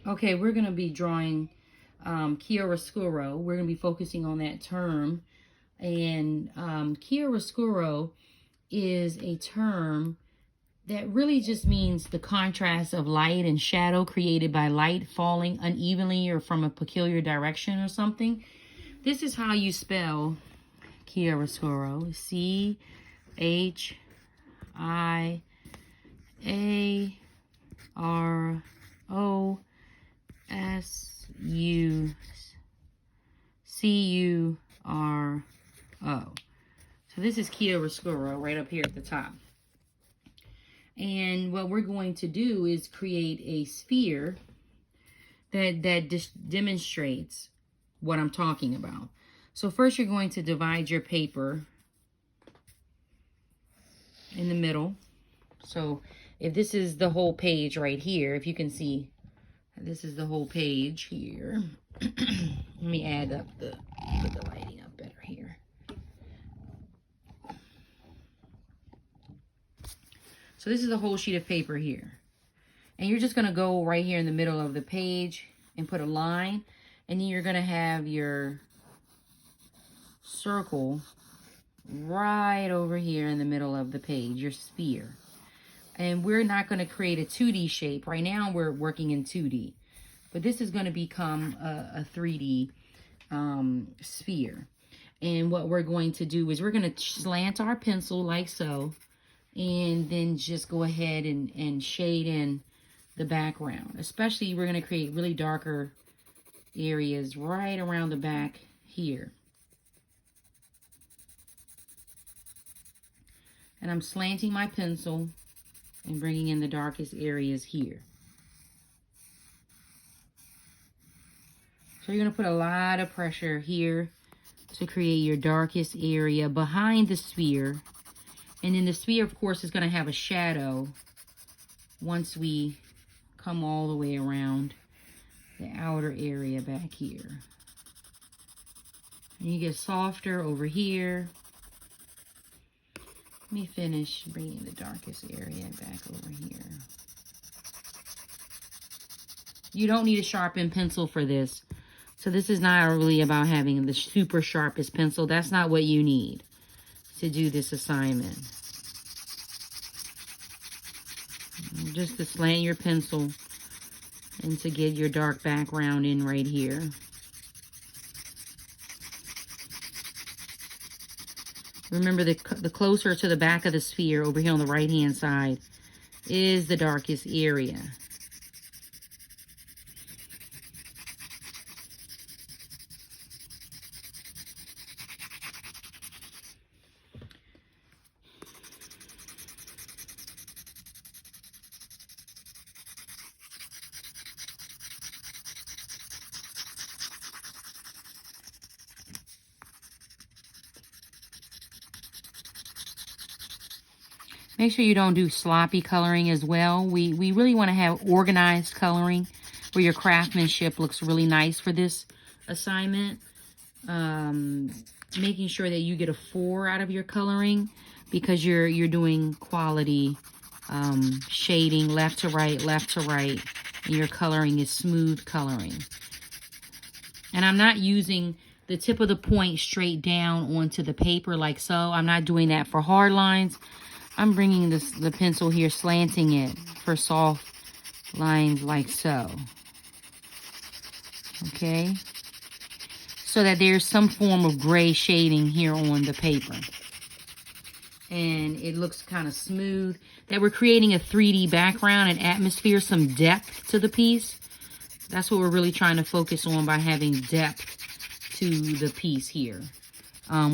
Okay, we're going to be drawing chiaroscuro. We're going to be focusing on that term. And chiaroscuro is a term that really just means the contrast of light and shadow created by light falling unevenly or from a peculiar direction or something. This is how you spell chiaroscuro. Chiaroscuro. So this is chiaroscuro right up here at the top. And what we're going to do is create a sphere that demonstrates what I'm talking about. So first you're going to divide your paper in the middle. So if this is the whole page right here, if you can see, this is the whole page here. Let me add up put the lighting up better here. So this is the whole sheet of paper here. And you're just going to go right here in the middle of the page and put a line. And then you're going to have your circle right over here in the middle of the page, your sphere. And we're not going to create a 2D shape. Right now we're working in 2D. But this is going to become a 3D sphere. And what we're going to do is we're going to slant our pencil like so. And then just go ahead and shade in the background. Especially we're going to create really darker areas right around the back here. And I'm slanting my pencil and bringing in the darkest areas here. So you're going to put a lot of pressure here to create your darkest area behind the sphere. And then the sphere, of course, is going to have a shadow once we come all the way around the outer area back here. And you get softer over here. Let me finish bringing the darkest area back over here. You don't need a sharpened pencil for this. So this is not really about having the super sharpest pencil. That's not what you need to do this assignment. Just to slant your pencil and to get your dark background in right here. Remember, the closer to the back of the sphere over here on the right hand side is the darkest area. Make sure you don't do sloppy coloring as well. We really want to have organized coloring where your craftsmanship looks really nice for this assignment. Making sure that you get a 4 out of your coloring because you're doing quality shading left to right, and your coloring is smooth coloring. And I'm not using the tip of the point straight down onto the paper like so. I'm not doing that for hard lines. I'm bringing the pencil here, slanting it for soft lines like so. Okay? So that there's some form of gray shading here on the paper. And it looks kind of smooth. That we're creating a 3D background and atmosphere, some depth to the piece. That's what we're really trying to focus on by having depth to the piece here.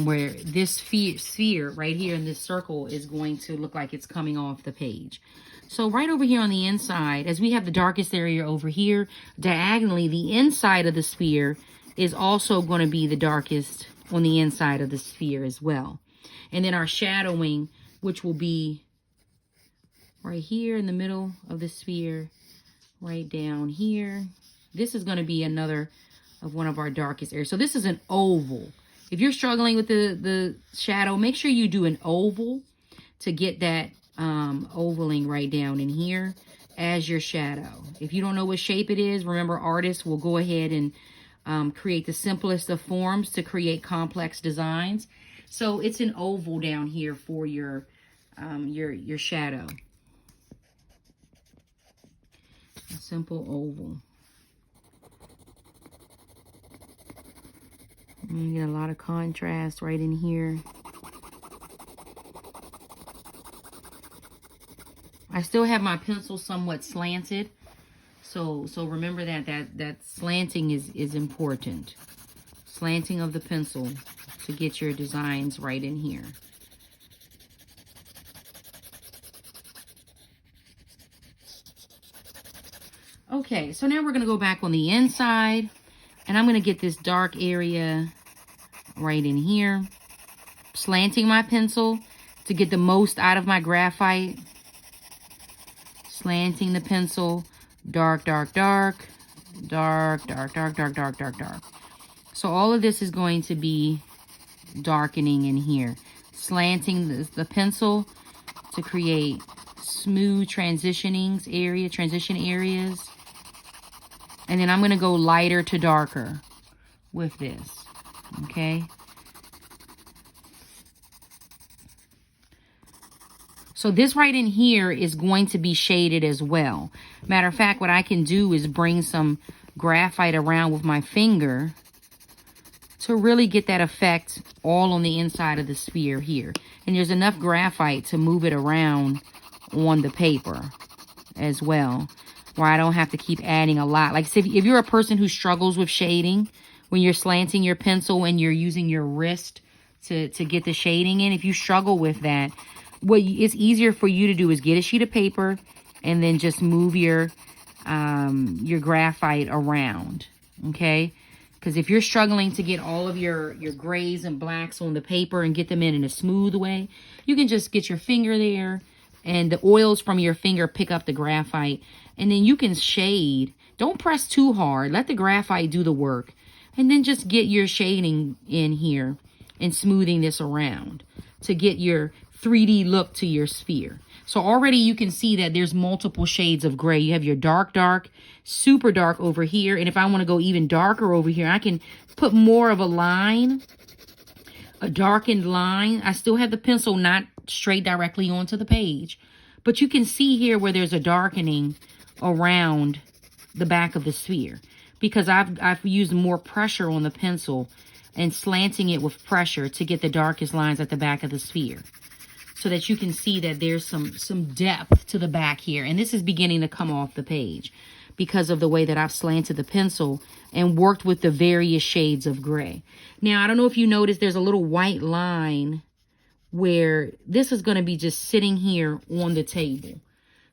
Where this sphere right here in this circle is going to look like it's coming off the page. So right over here on the inside, as we have the darkest area over here, diagonally, the inside of the sphere is also going to be the darkest on the inside of the sphere as well. And then our shadowing, which will be right here in the middle of the sphere, right down here. This is going to be another of one of our darkest areas. So this is an oval. If you're struggling with the shadow, make sure you do an oval to get that ovaling right down in here. as your shadow. If you don't know what shape it is, remember, artists will go ahead and create the simplest of forms to create complex designs. So it's an oval down here for your shadow. A simple oval. You get a lot of contrast right in here. I still have my pencil somewhat slanted. So remember that slanting is important. Slanting of the pencil to get your designs right in here. Okay, so now we're going to go back on the inside, and I'm going to get this dark area right in here. Slanting my pencil to get the most out of my graphite. Slanting the pencil, dark, dark, dark, dark, dark, dark, dark, dark, dark, dark. So all of this is going to be darkening in here. Slanting the pencil to create smooth transition areas. And then I'm going to go lighter to darker with this, okay? So this right in here is going to be shaded as well. Matter of fact, what I can do is bring some graphite around with my finger to really get that effect all on the inside of the sphere here. And there's enough graphite to move it around on the paper as well, where I don't have to keep adding a lot. Like, if you're a person who struggles with shading, when you're slanting your pencil and you're using your wrist to get the shading in, if you struggle with that, what it's easier for you to do is get a sheet of paper and then just move your graphite around, okay? Because if you're struggling to get all of your grays and blacks on the paper and get them in a smooth way, you can just get your finger there, and the oils from your finger pick up the graphite, and then you can shade. Don't press too hard. Let the graphite do the work, and then just get your shading in here and smoothing this around to get your 3D look to your sphere. So already you can see that there's multiple shades of gray. You have your dark, dark, super dark over here. And if I want to go even darker over here, I can put more of a line, a darkened line. I still have the pencil not straight directly onto the page, but you can see here where there's a darkening around the back of the sphere because I've used more pressure on the pencil and slanting it with pressure to get the darkest lines at the back of the sphere, so that you can see that there's some depth to the back here. And this is beginning to come off the page because of the way that I've slanted the pencil and worked with the various shades of gray. Now, I don't know if you noticed, there's a little white line where this is going to be just sitting here on the table.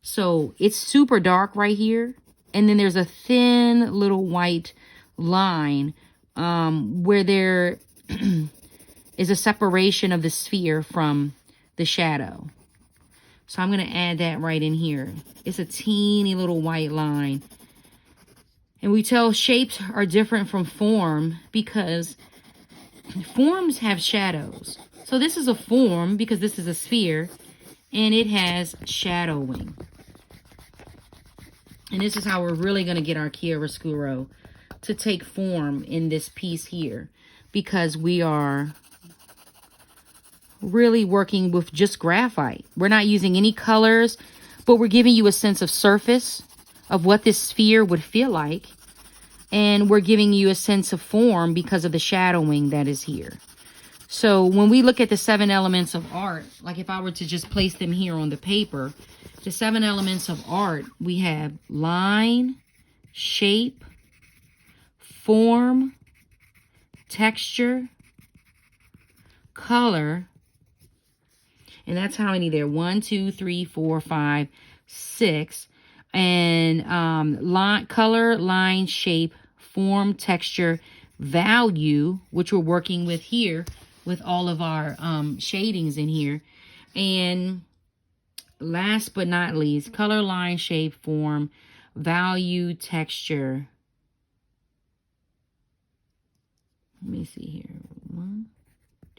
So it's super dark right here. And then there's a thin little white line where there is a separation of the sphere from the shadow. So I'm going to add that right in here. It's a teeny little white line. And we tell shapes are different from form because forms have shadows. So this is a form because this is a sphere and it has shadowing. And this is how we're really going to get our chiaroscuro to take form in this piece here, because we are really working with just graphite. We're not using any colors, but we're giving you a sense of surface of what this sphere would feel like. And we're giving you a sense of form because of the shadowing that is here. So when we look at the 7 elements of art, like if I were to just place them here on the paper, the 7 elements of art, we have line, shape, form, texture, color. And that's how many there? 1, 2, 3, 4, 5, 6. And line, color, line, shape, form, texture, value, which we're working with here with all of our shadings in here. And last but not least, color, line, shape, form, value, texture. Let me see here. 1,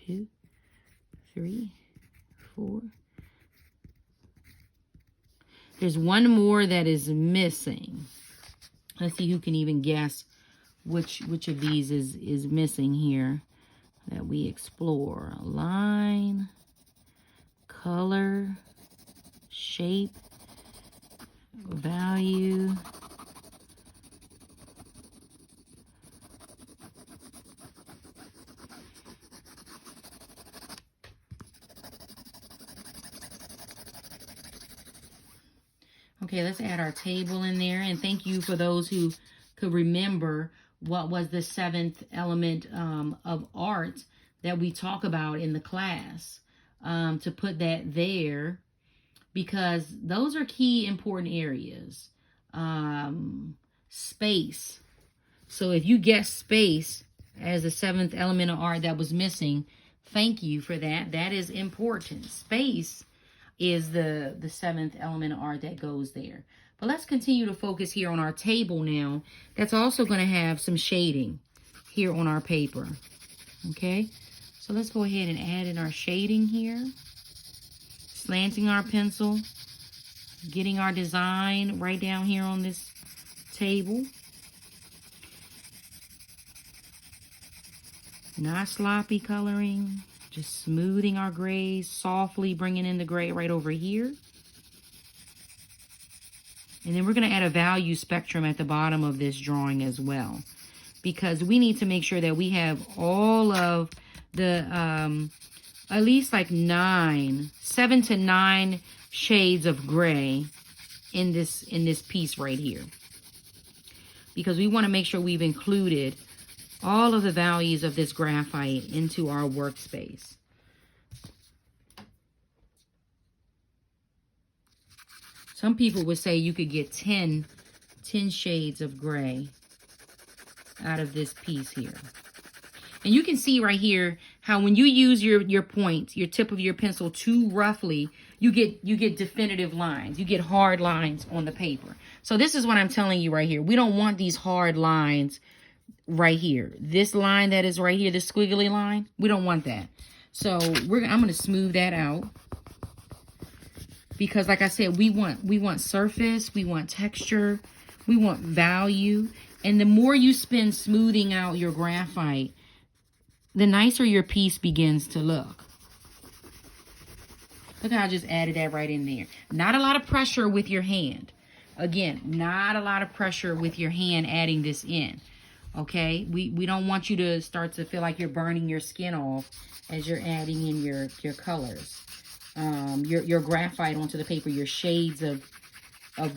2, 3, 4. There's one more that is missing. Let's see who can even guess which of these is missing here that we explore. Line, color, shape, value. Okay, let's add our table in there. And thank you for those who could remember what was the 7th element of art that we talk about in the class. To put that there, because those are key important areas. Space. So if you guess space as the 7th element of art that was missing, thank you for that. That is important. Space is the 7th element of art that goes there. But let's continue to focus here on our table now. That's also going to have some shading here on our paper. Okay, so let's go ahead and add in our shading here. Slanting our pencil. Getting our design right down here on this table. Not sloppy coloring. Just smoothing our grays, softly bringing in the gray right over here. And then we're going to add a value spectrum at the bottom of this drawing as well. Because we need to make sure that we have all of the, at least like 7 to 9 shades of gray in this piece right here. Because we want to make sure we've included all of the values of this graphite into our workspace. Some people would say you could get 10 shades of gray out of this piece here. And you can see right here how when you use your point, your tip of your pencil too roughly, you get definitive lines. You get hard lines on the paper. So this is what I'm telling you right here. We don't want these hard lines right here. This line that is right here, this squiggly line, we don't want that. So I'm going to smooth that out. Because like I said, we want surface, we want texture, we want value. And the more you spend smoothing out your graphite, the nicer your piece begins to look. Look how I just added that right in there. Not a lot of pressure with your hand. Again, not a lot of pressure with your hand adding this in. Okay, we don't want you to start to feel like you're burning your skin off as you're adding in your colors, your graphite onto the paper, your shades of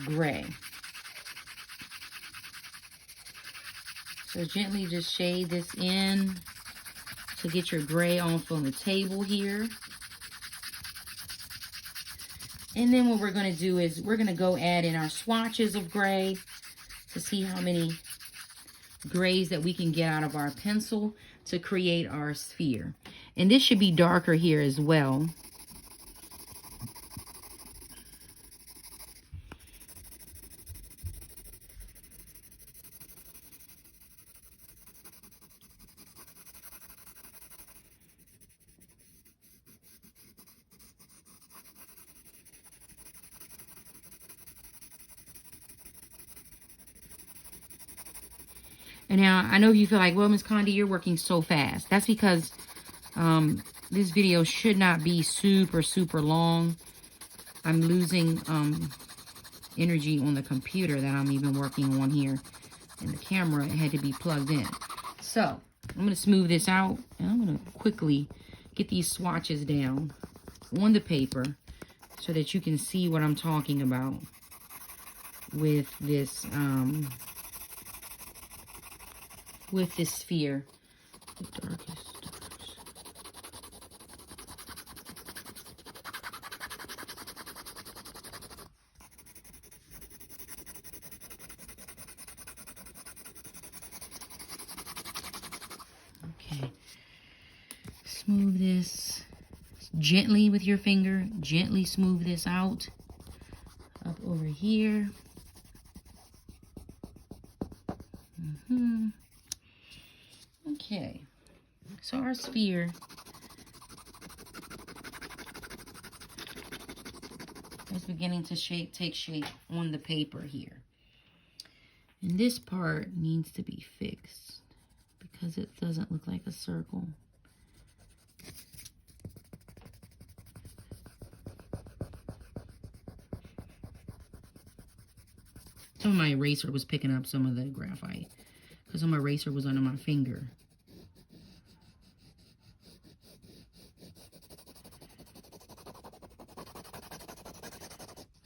gray. So gently just shade this in to get your gray off on the table here. And then what we're going to do is we're going to go add in our swatches of gray to see how many grays that we can get out of our pencil to create our sphere. And this should be darker here as well. And now, I know you feel like, well, Ms. Condi, you're working so fast. That's because this video should not be super, super long. I'm losing energy on the computer that I'm even working on here. And the camera had to be plugged in. So, I'm going to smooth this out. And I'm going to quickly get these swatches down on the paper so that you can see what I'm talking about with this sphere. The darkest. Okay. Smooth this gently with your finger. Gently smooth this out. Up over here. Okay, so our sphere has beginning to take shape on the paper here. And this part needs to be fixed because it doesn't look like a circle. Some of my eraser was picking up some of the graphite because some eraser was under my finger.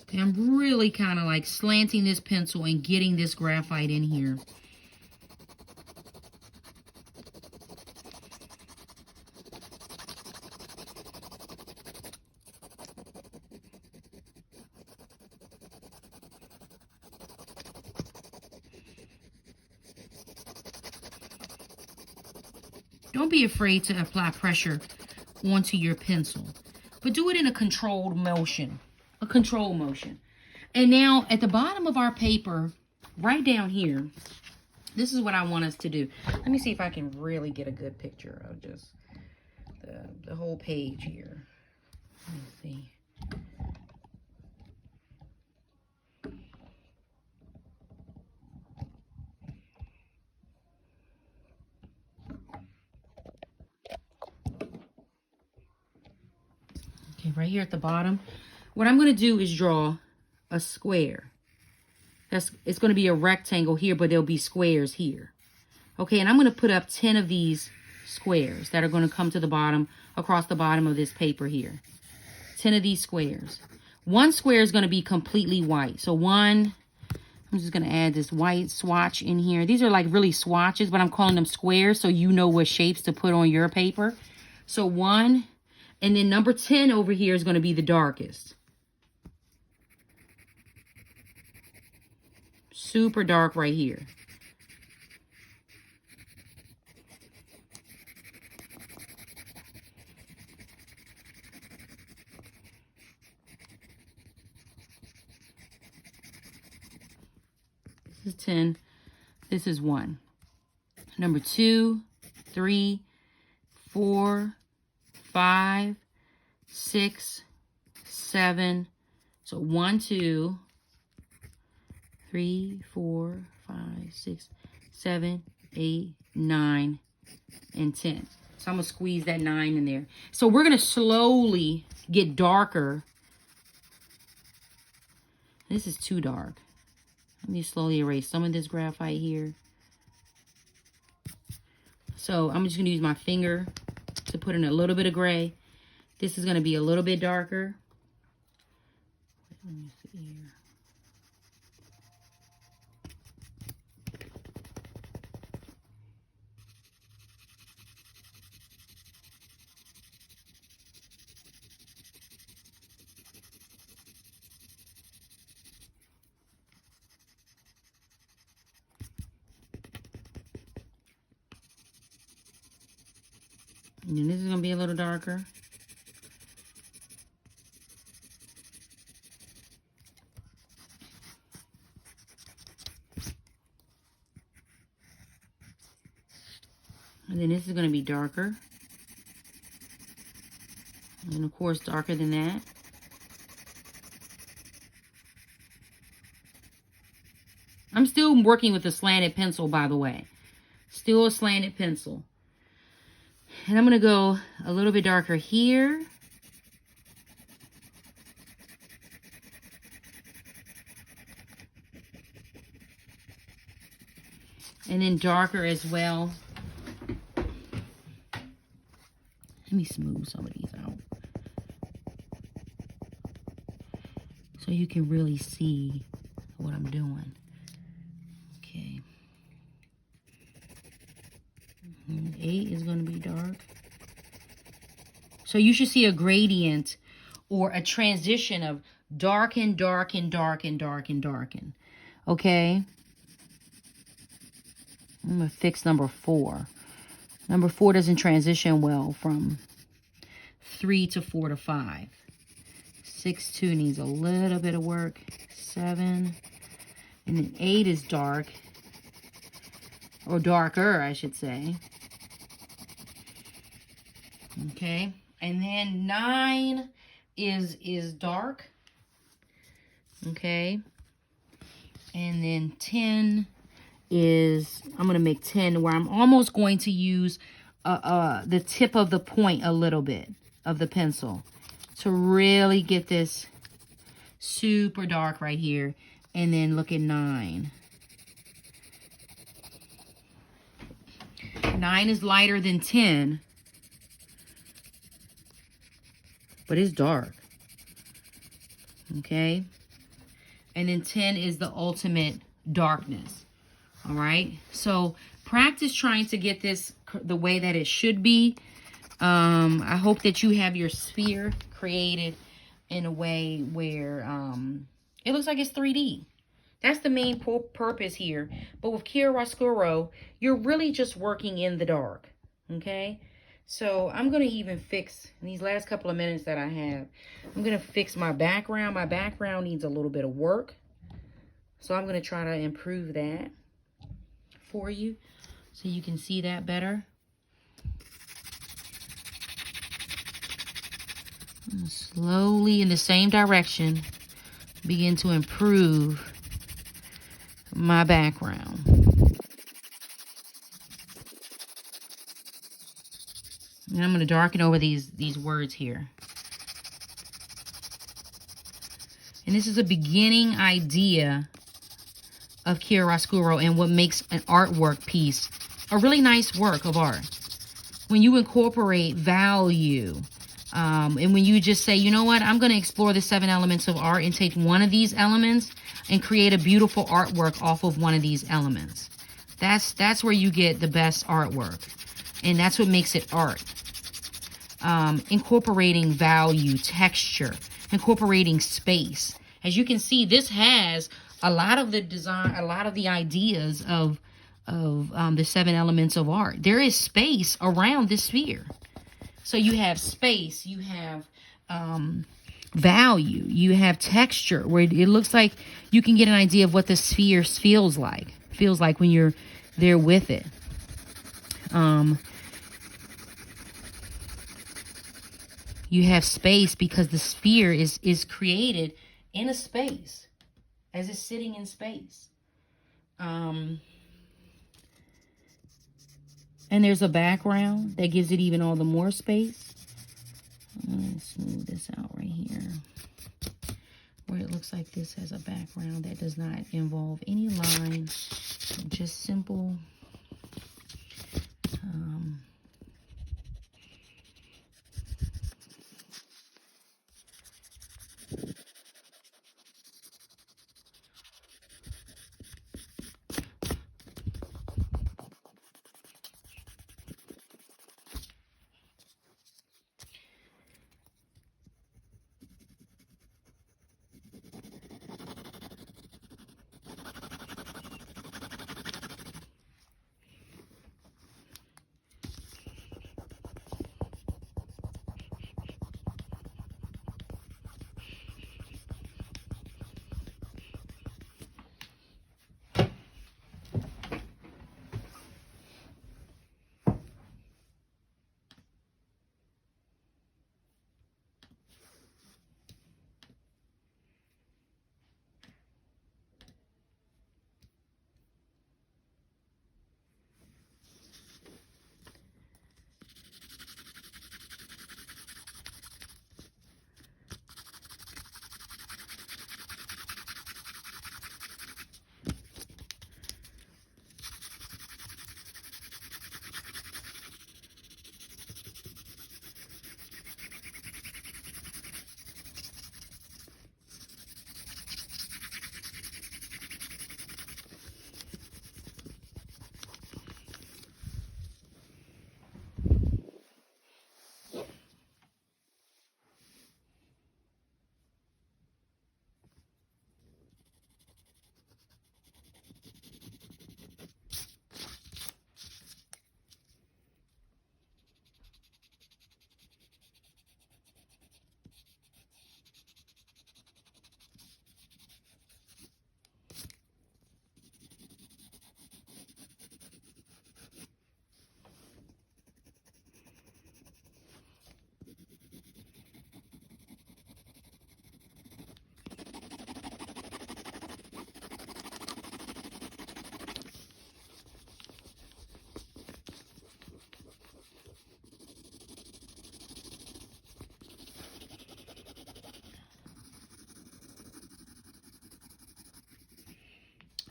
Okay, I'm really kind of like slanting this pencil and getting this graphite in here. Don't be afraid to apply pressure onto your pencil, but do it in a controlled motion. A control motion. And now at the bottom of our paper, right down here, this is what I want us to do. Let me see if I can really get a good picture of just the whole page here. Let's see. Okay, right here at the bottom. What I'm going to do is draw a square. It's going to be a rectangle here, but there'll be squares here. Okay, and I'm going to put up 10 of these squares that are going to come to the bottom, across the bottom of this paper here. 10 of these squares. One square is going to be completely white. So I'm just going to add this white swatch in here. These are like really swatches, but I'm calling them squares so you know what shapes to put on your paper. So 1, and then number 10 over here is going to be the darkest. Super dark right here. This is 10. This is 1. Number 2, 3, 4, 5, 6, 7. So 1, 2, 3, 4, 5, 6, 7, 8, 9, and 10. So I'm going to squeeze that 9 in there. So we're going to slowly get darker. This is too dark. Let me slowly erase some of this graphite here. So I'm just going to use my finger to put in a little bit of gray. This is going to be a little bit darker. Let me see here. And then this is going to be a little darker. And then this is going to be darker. And of course, darker than that. I'm still working with a slanted pencil, by the way. Still a slanted pencil. And I'm going to go a little bit darker here. And then darker as well. Let me smooth some of these out, so you can really see what I'm doing. Okay. And 8 is going to be dark. So you should see a gradient or a transition of darken, darken, darken, darken, darken. Okay. I'm going to fix number 4. Number 4 doesn't transition well from 3 to 4 to 5. 6, 2 needs a little bit of work. 7. And then 8 is dark. Or darker, I should say. Okay. And then 9 is dark. Okay. And then 10 is, I'm going to make 10 where I'm almost going to use the tip of the point a little bit of the pencil to really get this super dark right here. And then look at 9. 9 is lighter than 10, but it's dark. Okay. And then 10 is the ultimate darkness. All right. So practice trying to get this the way that it should be. I hope that you have your sphere created in a way where it looks like it's 3D. That's the main purpose here. But with Chiaroscuro, you're really just working in the dark. Okay? So I'm going to even fix, in these last couple of minutes that I have, I'm going to fix my background. My background needs a little bit of work. So I'm going to try to improve that for you so you can see that better. And slowly in the same direction, begin to improve my background. And I'm going to darken over these words here. And this is a beginning idea of Chiaroscuro and what makes an artwork piece a really nice work of art. When you incorporate value, and when you just say, you know what, I'm going to explore the 7 elements of art and take one of these elements and create a beautiful artwork off of one of these elements. That's where you get the best artwork. And that's what makes it art. Incorporating value, texture, incorporating space. As you can see, this has a lot of the design, a lot of the ideas of the 7 elements of art. There is space around this sphere. So you have space, you have value, you have texture, where it looks like you can get an idea of what the sphere feels like when you're there with it. You have space because the sphere is created in a space, as it's sitting in space. And there's a background that gives it even all the more space. Let's smooth this out right here, where it looks like this has a background that does not involve any lines, just simple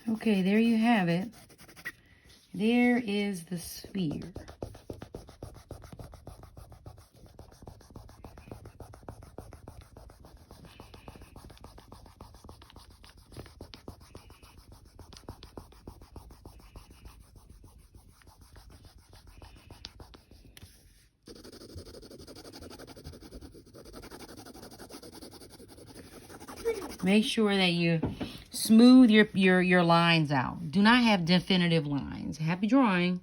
Okay, there you have it. There is the sphere. Make sure that you smooth your lines out. Do not have definitive lines. Happy drawing.